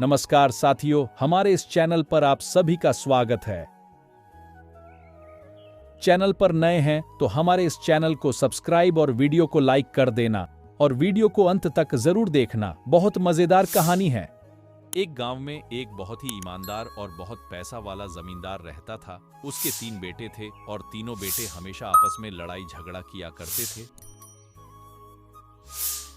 नमस्कार साथियों, हमारे इस चैनल पर आप सभी का स्वागत है। चैनल पर नए हैं तो हमारे इस चैनल को सब्सक्राइब और वीडियो को लाइक कर देना और वीडियो को अंत तक जरूर देखना। बहुत मजेदार कहानी है। एक गांव में एक बहुत ही ईमानदार और बहुत पैसा वाला जमींदार रहता था। उसके 3 बेटे थे और तीनों बेटे हमेशा आपस में लड़ाई झगड़ा किया करते थे।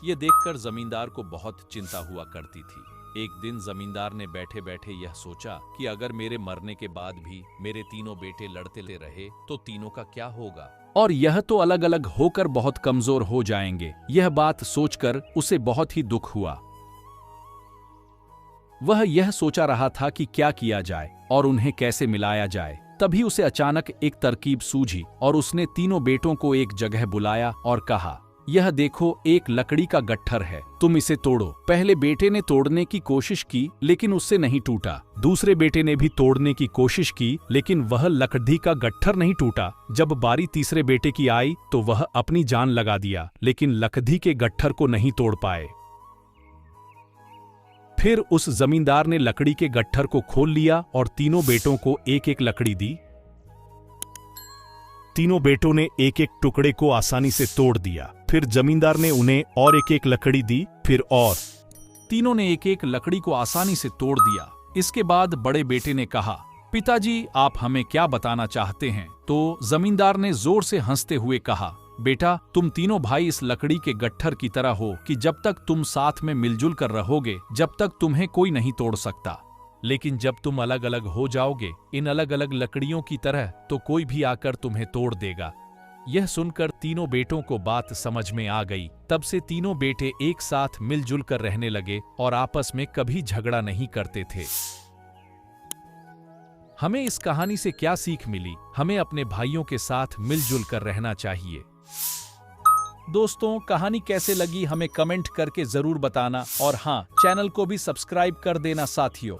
ये देखकर जमींदार को बहुत चिंता हुआ करती थी। एक दिन जमींदार ने बैठे बैठे यह सोचा कि अगर मेरे मरने के बाद भी मेरे तीनों बेटे लड़ते रहे तो तीनों का क्या होगा, और यह तो अलग अलग होकर बहुत कमजोर हो जाएंगे। यह बात सोचकर उसे बहुत ही दुख हुआ। वह यह सोचा रहा था कि क्या किया जाए और उन्हें कैसे मिलाया जाए। तभी उसे अचानक एक तरकीब सूझी और उसने तीनों बेटों को एक जगह बुलाया और कहा, यह देखो, एक लकड़ी का गट्ठर है, तुम इसे तोड़ो। पहले बेटे ने तोड़ने की कोशिश की लेकिन उससे नहीं टूटा। दूसरे बेटे ने भी तोड़ने की कोशिश की लेकिन वह लकड़ी का गट्ठर नहीं टूटा। जब बारी तीसरे बेटे की आई तो वह अपनी जान लगा दिया लेकिन लकड़ी के गट्ठर को नहीं तोड़ पाए। फिर उस जमींदार ने लकड़ी के गट्ठर को खोल लिया और तीनों बेटों को एक एक लकड़ी दी। तीनों बेटों ने एक एक टुकड़े को आसानी से तोड़ दिया। फिर जमींदार ने उन्हें और एक एक लकड़ी दी, फिर और। तीनों ने एक एक लकड़ी को आसानी से तोड़ दिया। इसके बाद बड़े बेटे ने कहा, पिताजी, आप हमें क्या बताना चाहते हैं? तो जमींदार ने जोर से हंसते हुए कहा, बेटा, तुम तीनों भाई इस लकड़ी के गट्ठर की तरह हो कि जब तक तुम साथ में मिलजुल कर रहोगे जब तक तुम्हें कोई नहीं तोड़ सकता, लेकिन जब तुम अलग अलग हो जाओगे इन अलग अलग लकड़ियों की तरह तो कोई भी आकर तुम्हें तोड़ देगा। यह सुनकर तीनों बेटों को बात समझ में आ गई। तब से तीनों बेटे एक साथ मिलजुल कर रहने लगे और आपस में कभी झगड़ा नहीं करते थे। हमें इस कहानी से क्या सीख मिली? हमें अपने भाइयों के साथ मिलजुल कर रहना चाहिए। दोस्तों, कहानी कैसे लगी हमें कमेंट करके जरूर बताना और हाँ, चैनल को भी सब्सक्राइब कर देना साथियों।